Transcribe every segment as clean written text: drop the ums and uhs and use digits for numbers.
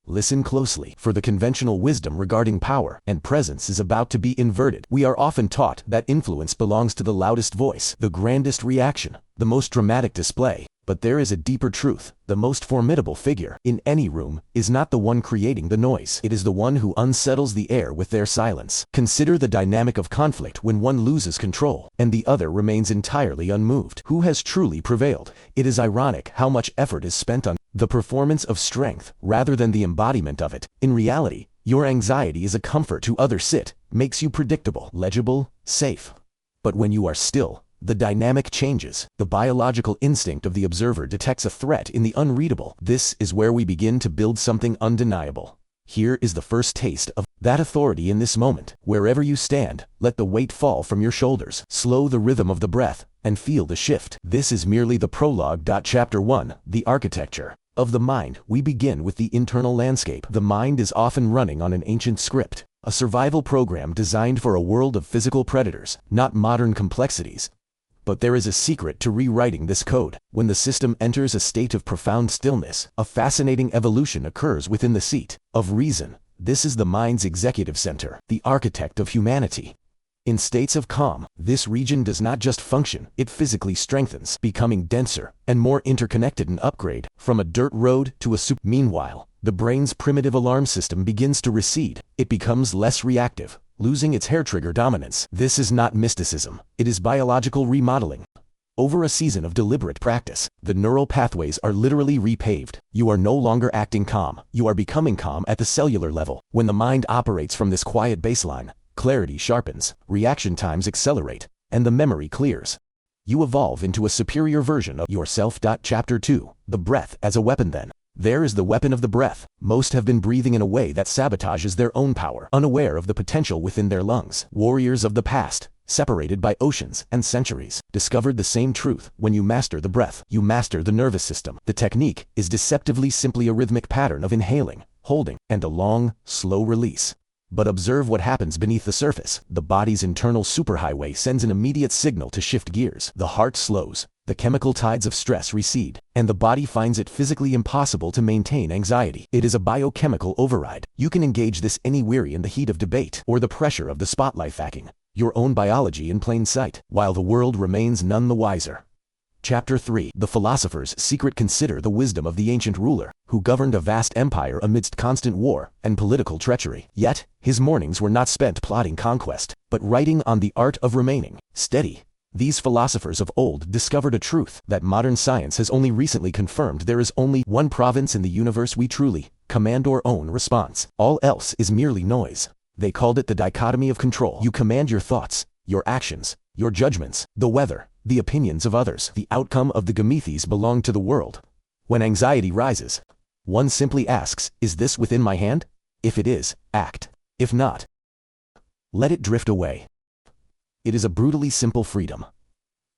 Listen closely, for the conventional wisdom regarding power and presence is about to be inverted. We are often taught that influence belongs to the loudest voice, the grandest reaction, the most dramatic display. But there is a deeper truth. The most formidable figure in any room is not the one creating the noise. It is the one who unsettles the air with their silence. Consider the dynamic of conflict when one loses control and the other remains entirely unmoved. Who has truly prevailed? It is ironic how much effort is spent on the performance of strength rather than the embodiment of it. In reality, your anxiety is a comfort to others. It makes you predictable, legible, safe. But when you are still, the dynamic changes. The biological instinct of the observer detects a threat in the unreadable. This is where we begin to build something undeniable. Here is the first taste of that authority in this moment. Wherever you stand, let the weight fall from your shoulders. Slow the rhythm of the breath and feel the shift. This is merely the prologue. Chapter 1, The Architecture of the Mind. We begin with the internal landscape. The mind is often running on an ancient script, a survival program designed for a world of physical predators, not modern complexities. But there is a secret to rewriting this code. When the system enters a state of profound stillness, a fascinating evolution occurs within the seat of reason. This is the mind's executive center, the architect of humanity. In states of calm, this region does not just function, it physically strengthens, becoming denser and more interconnected. An upgrade from a dirt road to a super. Meanwhile, the brain's primitive alarm system begins to recede. It becomes less reactive, losing its hair-trigger dominance. This is not mysticism, it is biological remodeling. Over a season of deliberate practice, the neural pathways are literally repaved. You are no longer acting calm, you are becoming calm at the cellular level. When the mind operates from this quiet baseline, clarity sharpens, reaction times accelerate, and the memory clears. You evolve into a superior version of yourself. Chapter 2, The Breath as a Weapon. Then there is the weapon of the breath. Most have been breathing in a way that sabotages their own power, unaware of the potential within their lungs. Warriors of the past, separated by oceans and centuries, discovered the same truth. When you master the breath, you master the nervous system. The technique is deceptively simply a rhythmic pattern of inhaling, holding, and a long, slow release. But observe what happens beneath the surface. The body's internal superhighway sends an immediate signal to shift gears. The heart slows, the chemical tides of stress recede, and the body finds it physically impossible to maintain anxiety. It is a biochemical override. You can engage this anywhere in the heat of debate or the pressure of the spotlight, hacking your own biology in plain sight, while the world remains none the wiser. Chapter 3, The Philosopher's Secret. Consider the wisdom of the ancient ruler, who governed a vast empire amidst constant war and political treachery. Yet, his mornings were not spent plotting conquest, but writing on the art of remaining steady. These philosophers of old discovered a truth that modern science has only recently confirmed. There is only one province in the universe we truly command or own: response. All else is merely noise. They called it the dichotomy of control. You command your thoughts, your actions, your judgments, the weather, the opinions of others. The outcome of the Gamethis belong to the world. When anxiety rises, one simply asks, is this within my hand? If it is, act. If not, let it drift away. It is a brutally simple freedom.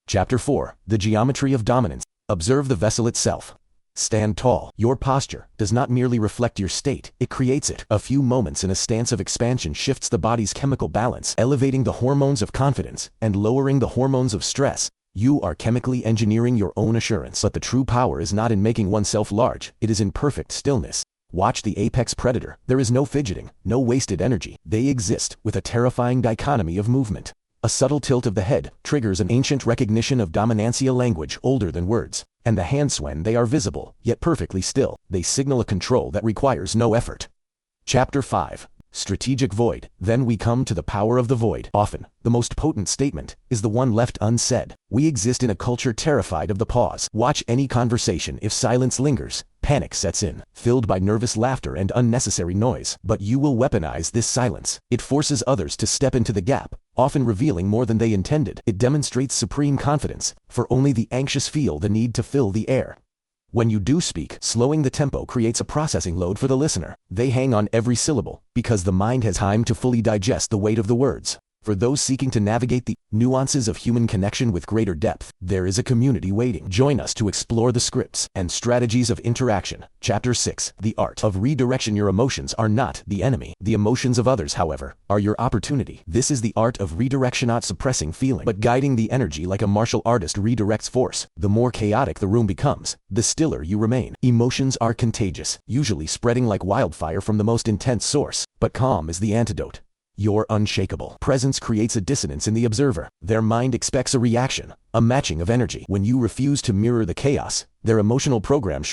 Chapter 4, The Geometry of Dominance. Observe the vessel itself. Stand tall. Your posture does not merely reflect your state, it creates it. A few moments in a stance of expansion shifts the body's chemical balance, elevating the hormones of confidence and lowering the hormones of stress. You are chemically engineering your own assurance. But the true power is not in making oneself large, it is in perfect stillness. Watch the apex predator. There is no fidgeting, no wasted energy. They exist with a terrifying dichotomy of movement. A subtle tilt of the head triggers an ancient recognition of dominancia, language older than words, and the hands, when they are visible, yet perfectly still, they signal a control that requires no effort. Chapter 5, Strategic Void. Then we come to the power of the void. Often, the most potent statement is the one left unsaid. We exist in a culture terrified of the pause. Watch any conversation. If silence lingers, panic sets in, filled by nervous laughter and unnecessary noise. But you will weaponize this silence. It forces others to step into the gap, often revealing more than they intended. It demonstrates supreme confidence, for only the anxious feel the need to fill the air. When you do speak, slowing the tempo creates a processing load for the listener. They hang on every syllable, because the mind has time to fully digest the weight of the words. For those seeking to navigate the nuances of human connection with greater depth, there is a community waiting. Join us to explore the scripts and strategies of interaction. Chapter 6. The Art of Redirection. Your emotions are not the enemy. The emotions of others, however, are your opportunity. This is the art of redirection, not suppressing feeling, but guiding the energy like a martial artist redirects force. The more chaotic the room becomes, the stiller you remain. Emotions are contagious, usually spreading like wildfire from the most intense source, but calm is the antidote. Your unshakable presence creates a dissonance in the observer. Their mind expects a reaction, a matching of energy. When you refuse to mirror the chaos, their emotional program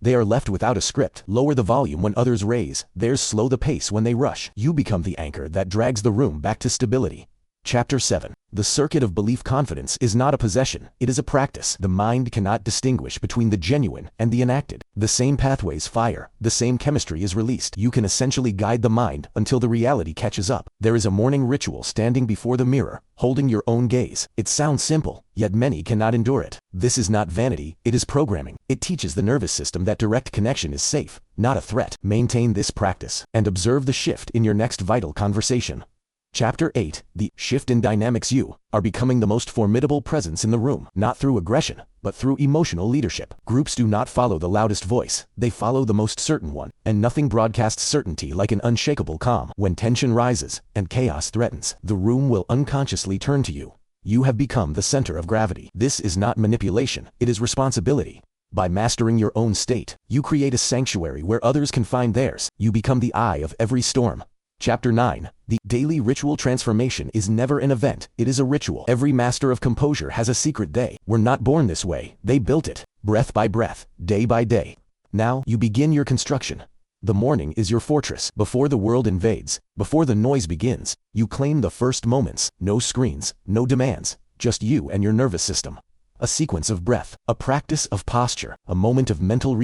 they are left without a script. Lower the volume when others raise, theirs slow the pace when they rush. You become the anchor that drags the room back to stability. Chapter 7. The circuit of belief. Confidence is not a possession, it is a practice. The mind cannot distinguish between the genuine and the enacted. The same pathways fire, the same chemistry is released. You can essentially guide the mind until the reality catches up. There is a morning ritual: standing before the mirror, holding your own gaze. It sounds simple, yet many cannot endure it. This is not vanity, it is programming. It teaches the nervous system that direct connection is safe, not a threat. Maintain this practice, and observe the shift in your next vital conversation. Chapter 8. The shift in dynamics. You are becoming the most formidable presence in the room, not through aggression, but through emotional leadership. Groups do not follow the loudest voice, they follow the most certain one, and nothing broadcasts certainty like an unshakable calm. When tension rises and chaos threatens, the room will unconsciously turn to you. You have become the center of gravity. This is not manipulation, it is responsibility. By mastering your own state, you create a sanctuary where others can find theirs. You become the eye of every storm. Chapter 9. The daily ritual. Transformation is never an event, it is a ritual. Every master of composure has a secret they were not born this way, they built it, breath by breath, day by day. Now, you begin your construction. The morning is your fortress. Before the world invades, before the noise begins, you claim the first moments. No screens, no demands, just you and your nervous system. A sequence of breath, a practice of posture, a moment of mental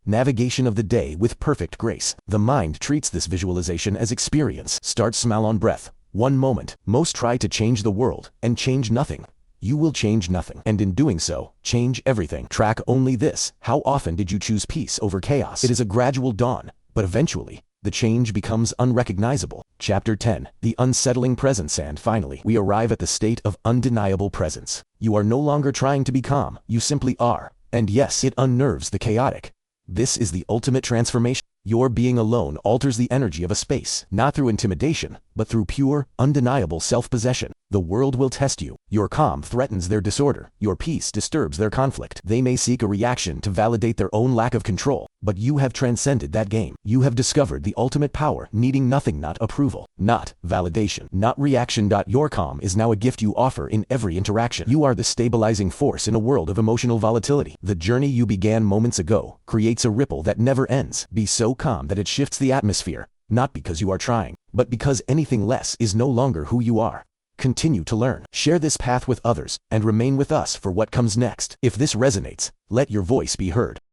navigation of the day with perfect grace. The mind treats this visualization as experience. Start small on breath. 1 moment. Most try to change the world and change nothing. You will change nothing, and in doing so, change everything. Track only this. How often did you choose peace over chaos? It is a gradual dawn, but eventually, the change becomes unrecognizable. Chapter 10. The unsettling presence. And finally, we arrive at the state of undeniable presence. You are no longer trying to be calm, you simply are. And yes, it unnerves the chaotic. This is the ultimate transformation. Your being alone alters the energy of a space, not through intimidation, but through pure, undeniable self-possession. The world will test you. Your calm threatens their disorder. Your peace disturbs their conflict. They may seek a reaction to validate their own lack of control, but you have transcended that game. You have discovered the ultimate power, needing nothing, not approval, not validation, not reaction. Your calm is now a gift you offer in every interaction. You are the stabilizing force in a world of emotional volatility. The journey you began moments ago creates a ripple that never ends. Be so calm that it shifts the atmosphere, not because you are trying, but because anything less is no longer who you are. Continue to learn. Share this path with others, and remain with us for what comes next. If this resonates, let your voice be heard.